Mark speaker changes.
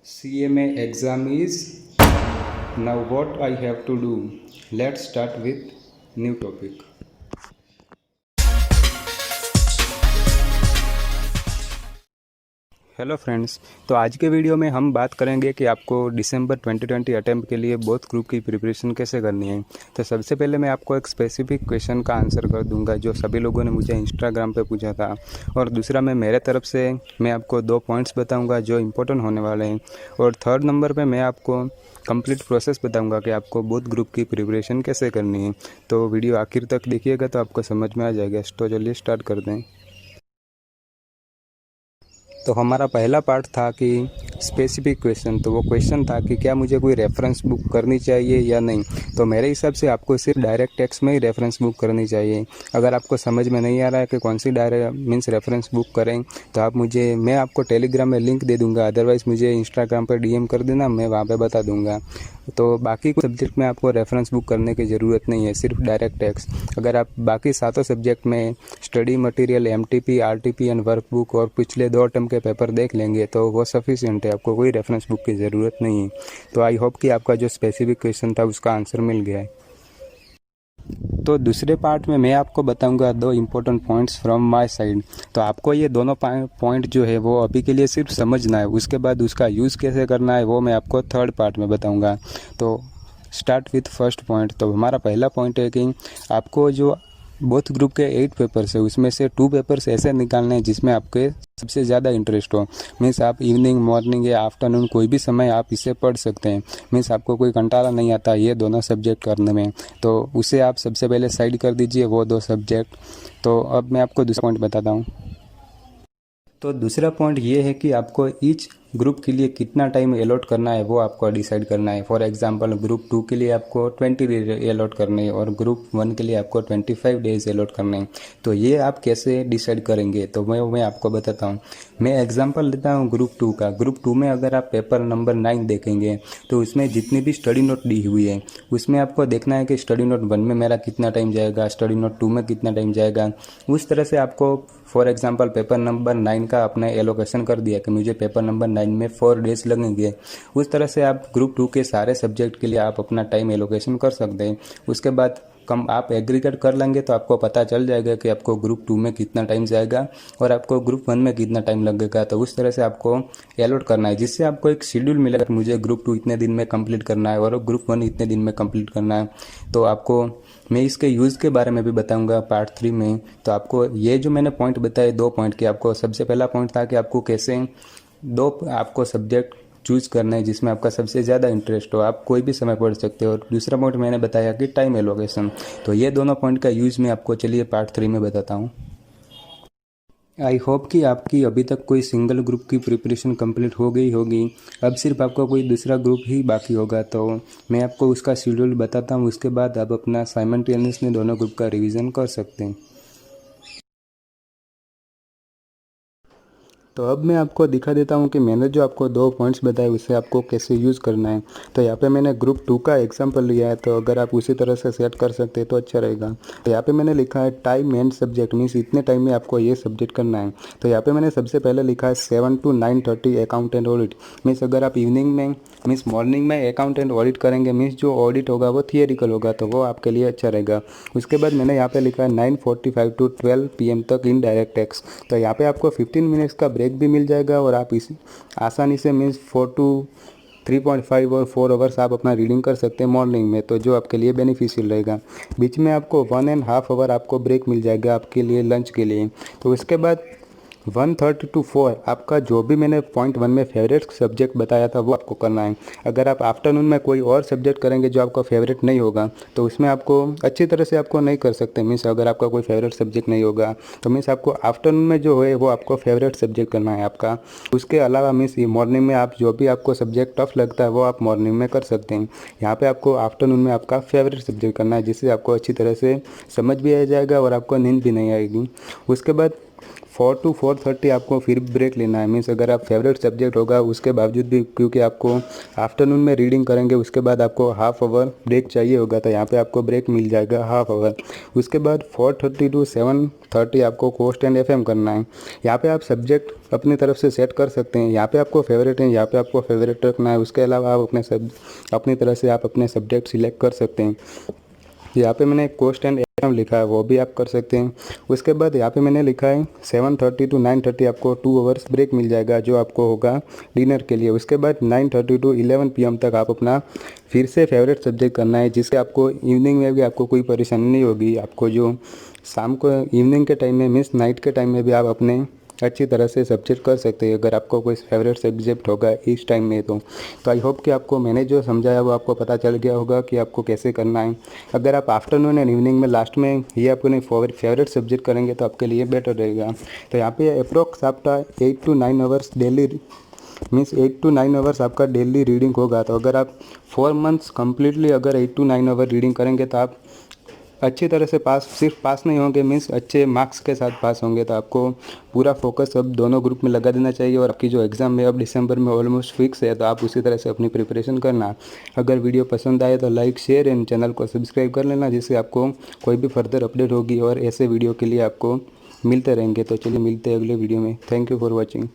Speaker 1: CMA exam is now what I have to do. Let's start with new topic. Hello friends, तो आज के video में हम बात करेंगे कि आपको दिसंबर 2020 अटेम्प्ट के लिए बोथ ग्रुप की प्रिपरेशन कैसे करनी है। तो सबसे पहले मैं आपको एक स्पेसिफिक क्वेश्चन का आंसर कर दूंगा जो सभी लोगों ने मुझे इंस्टाग्राम पे पूछा था, और दूसरा मैं मेरे तरफ से मैं आपको 2 पॉइंट्स बताऊंगा जो इम्पोर्टेंट होने वाले हैं, और थर्ड नंबर पे मैं आपको कंप्लीट प्रोसेस बताऊंगा कि आपको बोथ ग्रुप की प्रिपरेशन कैसे करनी है। तो वीडियो आखिर तक देखिएगा तो आपको समझ में आ जाएगा। तो चलिए स्टार्ट कर दें। तो हमारा पहला पार्ट था कि स्पेसिफिक क्वेश्चन, तो वो क्वेश्चन था कि क्या मुझे कोई रेफरेंस बुक करनी चाहिए या नहीं। तो मेरे हिसाब से आपको सिर्फ डायरेक्ट टेक्स्ट में ही रेफरेंस बुक करनी चाहिए। अगर आपको समझ में नहीं आ रहा है कि कौन सी डायरेक्ट रेफरेंस बुक करें, तो आप मैं आपको टेलीग्राम में लिंक दे दूंगा, अदरवाइज़ मुझे इंस्टाग्राम पर DM कर देना, मैं वहाँ पर बता दूंगा। तो बाकी कुछ सब्जेक्ट में आपको रेफरेंस बुक करने की ज़रूरत नहीं है, सिर्फ डायरेक्ट टेक्स्ट। अगर आप बाकी सातों सब्जेक्ट में study material, MTP, RTP and workbook और पिछले 2 टर्म के पेपर देख लेंगे तो वो सफिशिएंट है, आपको कोई रेफरेंस बुक की ज़रूरत नहीं है। तो आई होप कि आपका जो स्पेसिफिक क्वेश्चन था उसका आंसर मिल गया है। तो दूसरे पार्ट में मैं आपको बताऊंगा 2 important points from my side. तो आपको ये दोनों पॉइंट जो है वो अभी के लिए सिर्फ समझना है, उसके बाद उसका यूज़ कैसे करना है वो मैं आपको थर्ड पार्ट में बताऊंगा। तो स्टार्ट विथ फर्स्ट पॉइंट। तो हमारा पहला पॉइंट है कि आपको जो बोथ ग्रुप के 8 पेपर्स है उसमें से 2 पेपर्स ऐसे निकालने हैं जिसमें आपके सबसे ज़्यादा इंटरेस्ट हो। मीन्स आप इवनिंग, मॉर्निंग या आफ्टरनून कोई भी समय आप इसे पढ़ सकते हैं। मीन्स आपको कोई कंटाला नहीं आता ये दोनों सब्जेक्ट करने में, तो उसे आप सबसे पहले साइड कर दीजिए, वो 2 सब्जेक्ट। तो अब मैं आपको दूसरा पॉइंट बताता हूँ। तो दूसरा पॉइंट ये है कि आपको ईच ग्रुप के लिए कितना टाइम अलॉट करना है वो आपको डिसाइड करना है। फॉर एग्जांपल ग्रुप 2 के लिए आपको 20 डेज अलॉट करने हैं और ग्रुप 1 के लिए आपको 25 डेज अलॉट करने हैं। तो ये आप कैसे डिसाइड करेंगे तो मैं आपको बताता हूँ। मैं एग्जांपल लेता हूँ ग्रुप 2 का। ग्रुप 2 में अगर आप पेपर नंबर 9 देखेंगे तो उसमें जितनी भी स्टडी नोट दी हुई है उसमें आपको देखना है कि स्टडी नोट 1 में मेरा कितना टाइम जाएगा, स्टडी नोट 2 में कितना टाइम जाएगा। उस तरह से आपको फॉर एग्जांपल पेपर नंबर 9 का आपने एलोकेशन कर दिया कि मुझे पेपर नंबर 9 में 4 डेज लगेंगे। उस तरह से आप ग्रुप 2 के सारे सब्जेक्ट के लिए आप अपना टाइम एलोकेशन कर सकते हैं। उसके बाद कम आप एग्रीगेट कर लेंगे तो आपको पता चल जाएगा कि आपको ग्रुप 2 में कितना टाइम जाएगा और आपको ग्रुप 1 में कितना टाइम लगेगा। तो उस तरह से आपको अलॉट करना है, जिससे आपको एक शेड्यूल मिलेगा कि मुझे ग्रुप 2 इतने दिन में कंप्लीट करना है और ग्रुप 1 इतने दिन में कंप्लीट करना है। तो आपको मैं इसके यूज़ के बारे में भी बताऊंगा पार्ट 3 में। तो आपको ये जो मैंने पॉइंट बताए 2 पॉइंट की, आपको सबसे पहला पॉइंट था कि आपको कैसे 2 आपको सब्जेक्ट चूज़ करना है जिसमें आपका सबसे ज़्यादा इंटरेस्ट हो, आप कोई भी समय पढ़ सकते हो। और दूसरा पॉइंट मैंने बताया कि टाइम एलोकेशन। तो ये दोनों पॉइंट का यूज़ मैं आपको चलिए पार्ट 3 में बताता हूँ। आई होप कि आपकी अभी तक कोई सिंगल ग्रुप की प्रिपरेशन कंप्लीट हो गई होगी। अब सिर्फ आपका कोई दूसरा ग्रुप ही बाकी होगा, तो मैं आपको उसका शेड्यूल बताता हूँ। उसके बाद आप अपना साइमल्टेनियसली दोनों ग्रुप का रिवीजन कर सकते हैं। तो अब मैं आपको दिखा देता हूँ कि मैंने जो आपको 2 पॉइंट्स बताए उसे आपको कैसे यूज़ करना है। तो यहाँ पे मैंने ग्रुप 2 का एग्जांपल लिया है, तो अगर आप उसी तरह से सेट कर सकते हैं तो अच्छा रहेगा। तो यहाँ पे मैंने लिखा है टाइम एंड सब्जेक्ट, मीन्स इतने टाइम में आपको ये सब्जेक्ट करना है। तो यहाँ पे मैंने सबसे पहले लिखा है 7 to 9:30 account and audit. Means अगर आप इवनिंग में मीन्स मॉर्निंग में अकाउंट एंड ऑडिट करेंगे, मीन्स जो ऑडिट होगा वो थियरिकल होगा, तो वो आपके लिए अच्छा रहेगा। उसके बाद मैंने यहाँ पे लिखा है 9:45 to 12 PM तक इन डायरेक्ट टैक्स। तो यहाँ पे आपको 15 मिनट्स का ब्रेक भी मिल जाएगा और आप इस आसानी से मीन्स 4 to 3.5 और 4 आवर्स आप अपना रीडिंग कर सकते हैं मॉर्निंग में, तो जो आपके लिए बेनिफिशियल रहेगा। बीच में आपको 1.5 आवर आपको ब्रेक मिल जाएगा आपके लिए लंच के लिए। तो उसके बाद 1:30 to 4 आपका जो भी मैंने पॉइंट 1 में फेवरेट सब्जेक्ट बताया था वो आपको करना है। अगर आप आफ्टरनून में कोई और सब्जेक्ट करेंगे जो आपका फेवरेट नहीं होगा तो उसमें आपको अच्छी तरह से आपको नहीं कर सकते। मीन्स अगर आपका कोई फेवरेट सब्जेक्ट नहीं होगा तो मीन्स आपको आफ्टरनून में जो है वो आपको फेवरेट सब्जेक्ट करना है आपका। उसके अलावा मीन्स मॉर्निंग में आप जो भी आपको सब्जेक्ट टफ लगता है वो आप मॉर्निंग में कर सकते हैं। यहाँ पे आपको आफ्टरनून में आपका फेवरेट सब्जेक्ट करना है, जिससे आपको अच्छी तरह से समझ भी आ जाएगा और आपको नींद भी नहीं आएगी। उसके बाद 4 to 4:30 आपको फिर ब्रेक लेना है। मीन्स अगर आप फेवरेट सब्जेक्ट होगा उसके बावजूद भी, क्योंकि आपको आफ्टरनून में रीडिंग करेंगे उसके बाद आपको हाफ आवर ब्रेक चाहिए होगा, तो यहाँ पे आपको ब्रेक मिल जाएगा हाफ आवर। उसके बाद 4:30 to 7:30 आपको कोस्ट एंड एफएम करना है। यहाँ पे आप सब्जेक्ट अपनी तरफ से सेट कर सकते हैं। यहाँ पे आपको फेवरेट है, यहाँ पे आपको फेवरेट रखना है। उसके अलावा आप अपनी तरह से आप अपने सब्जेक्ट सिलेक्ट कर सकते हैं। यहाँ पे मैंने कोस्ट एंड एफएम लिखा है, वो भी आप कर सकते हैं। उसके बाद यहाँ पे मैंने लिखा है 7:30 to 9:30 आपको 2 आवर्स ब्रेक मिल जाएगा, जो आपको होगा डिनर के लिए। उसके बाद 9:30 to 11 PM तक आप अपना फिर से फेवरेट सब्जेक्ट करना है, जिससे आपको इवनिंग में भी आपको कोई परेशानी नहीं होगी। आपको जो शाम को इवनिंग के टाइम में मीन्स नाइट के टाइम में भी आप अपने अच्छी तरह से सब्जेक्ट कर सकते हैं, अगर आपको कोई फेवरेट सब्जेक्ट होगा इस टाइम में। तो आई होप कि आपको मैंने जो समझाया वो आपको पता चल गया होगा कि आपको कैसे करना है। अगर आप आफ्टरनून एंड इवनिंग में लास्ट में ये अपने फेवरेट सब्जेक्ट करेंगे तो आपके लिए बेटर रहेगा। तो यहाँ पे अप्रोक्स आपका 8 to 9 hours daily means 8 to 9 hours आपका डेली रीडिंग होगा। तो अगर आप 4 मंथ्स कम्प्लीटली अगर 8 to 9 आवर रीडिंग करेंगे तो आप अच्छी तरह से सिर्फ पास नहीं होंगे, मीन्स अच्छे मार्क्स के साथ पास होंगे। तो आपको पूरा फोकस अब दोनों ग्रुप में लगा देना चाहिए। और आपकी जो एग्ज़ाम है अब दिसंबर में ऑलमोस्ट फिक्स है, तो आप उसी तरह से अपनी प्रिपरेशन करना। अगर वीडियो पसंद आए तो लाइक शेयर एंड चैनल को सब्सक्राइब कर लेना, जिससे आपको कोई भी फर्दर अपडेट होगी और ऐसे वीडियो के लिए आपको मिलते रहेंगे। तो चलिए मिलते हैं अगले वीडियो में। Thank you for watching.